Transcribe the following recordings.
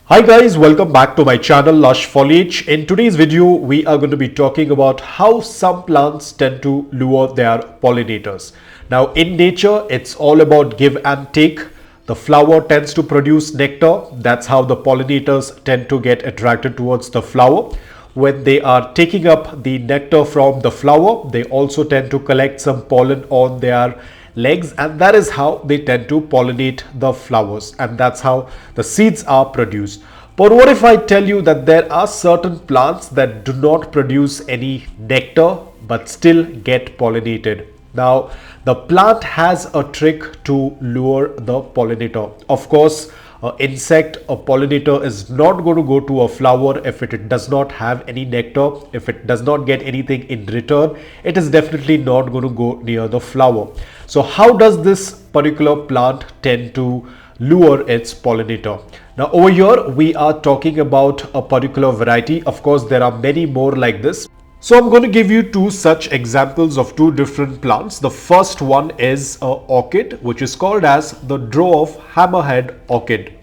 Hi guys, welcome back to my channel Lush Foliage. In today's video, we are going to be talking about how some plants tend to lure their pollinators. Now in nature, it's all about give and take. The flower tends to produce nectar. That's how the pollinators tend to get attracted towards the flower. When they are taking up the nectar from the flower, they also tend to collect some pollen on their legs, and that is how they tend to pollinate the flowers, and that's how the seeds are produced. But what if I tell you that there are certain plants that do not produce any nectar but still get pollinated? Now the plant has a trick to lure the pollinator. Of course, a pollinator is not going to go to a flower if it does not have any nectar. If it does not get anything in return, it is definitely not going to go near the flower. So how does this particular plant tend to lure its pollinator? Now over here we are talking about a particular variety. Of course, there are many more like this. So I'm going to give you two such examples of two different plants. The first one is a orchid, which is called as the dwarf hammerhead orchid.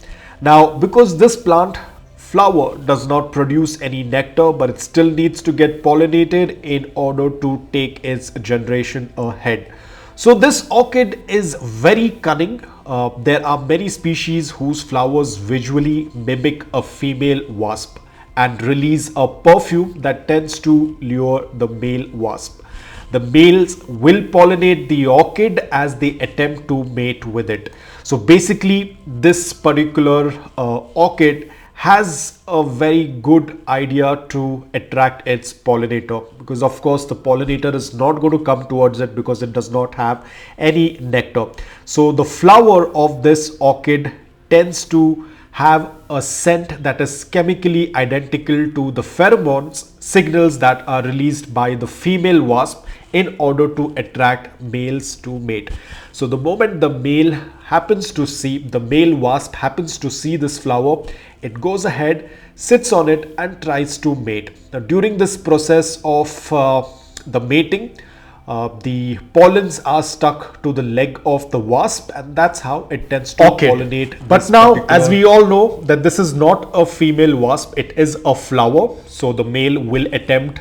Now because this plant flower does not produce any nectar, but it still needs to get pollinated in order to take its generation ahead. So this orchid is very cunning. There are many species whose flowers visually mimic a female wasp and release a perfume that tends to lure the male wasp. The males will pollinate the orchid as they attempt to mate with it. So basically this particular orchid has a very good idea to attract its pollinator, because of course the pollinator is not going to come towards it because it does not have any nectar. So the flower of this orchid tends to have a scent that is chemically identical to the pheromones signals that are released by the female wasp in order to attract males to mate. So the moment the male wasp happens to see this flower, it goes ahead, sits on it and tries to mate. Now during this process of the mating, the pollens are stuck to the leg of the wasp, and that's how it tends to pollinate. But now, as we all know that this is not a female wasp, it is a flower. So the male will attempt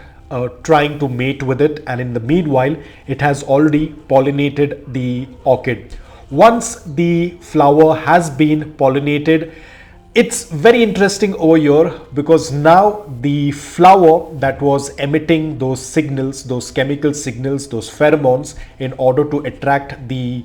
trying to mate with it, and in the meanwhile it has already pollinated the orchid. Once the flower has been pollinated, it's very interesting over here, because now the flower that was emitting those signals, those chemical signals, those pheromones in order to attract the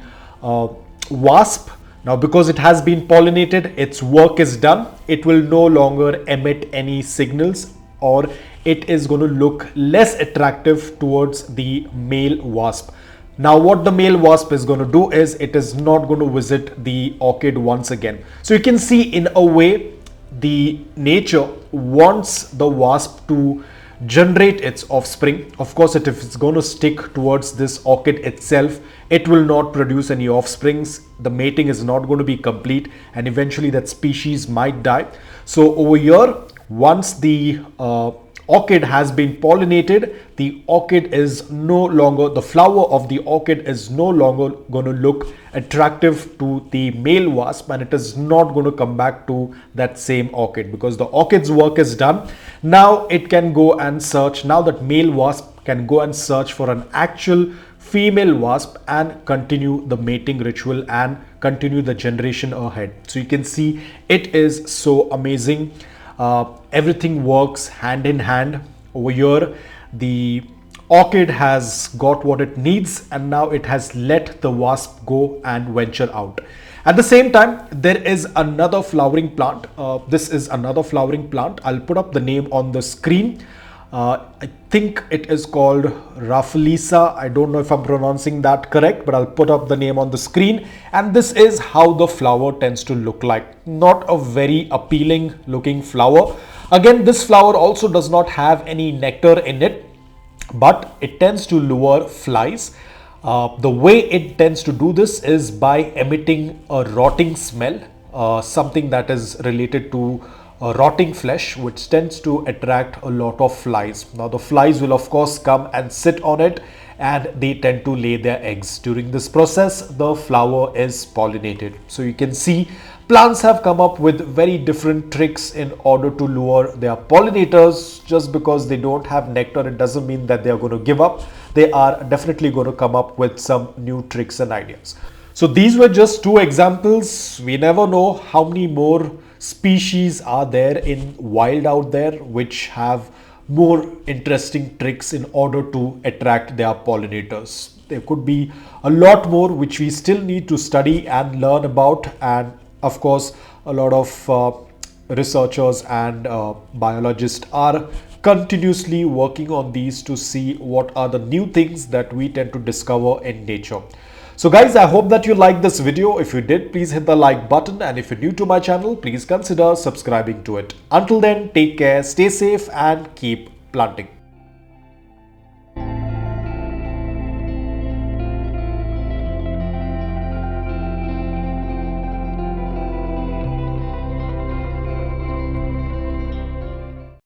wasp, now because it has been pollinated, its work is done. It will no longer emit any signals, or it is going to look less attractive towards the male wasp. Now what the male wasp is going to do is it is not going to visit the orchid once again. So you can see, in a way, the nature wants the wasp to generate its offspring. Of course, if it's going to stick towards this orchid itself, it will not produce any offsprings. The mating is not going to be complete, and eventually that species might die. So over here, once the orchid has been pollinated, the flower of the orchid is no longer going to look attractive to the male wasp, and it is not going to come back to that same orchid because the orchid's work is done. Now it can go and search. Now that male wasp can go and search for an actual female wasp and continue the mating ritual and continue the generation ahead. So you can see it is so amazing. Everything works hand in hand. Over here, the orchid has got what it needs, and now it has let the wasp go and venture out. At the same time, there is another flowering plant. This is another flowering plant. I'll put up the name on the screen. I think it is called Rakala. I don't know if I'm pronouncing that correct, but I'll put up the name on the screen. And this is how the flower tends to look like. Not a very appealing looking flower. Again, this flower also does not have any nectar in it, but it tends to lure flies. The way it tends to do this is by emitting a rotting smell, something that is related to rotting flesh, which tends to attract a lot of flies. Now the flies will of course come and sit on it, and they tend to lay their eggs. During this process, the flower is pollinated. So you can see plants have come up with very different tricks in order to lure their pollinators. Just because they don't have nectar, it doesn't mean that they are going to give up. They are definitely going to come up with some new tricks and ideas. So these were just two examples. We never know how many more species are there in wild out there which have more interesting tricks in order to attract their pollinators. There could be a lot more which we still need to study and learn about, and of course a lot of researchers and biologists are continuously working on these to see what are the new things that we tend to discover in nature. So guys, I hope that you liked this video. If you did, please hit the like button, and if you're new to my channel, please consider subscribing to it. Until then, take care, stay safe and keep planting.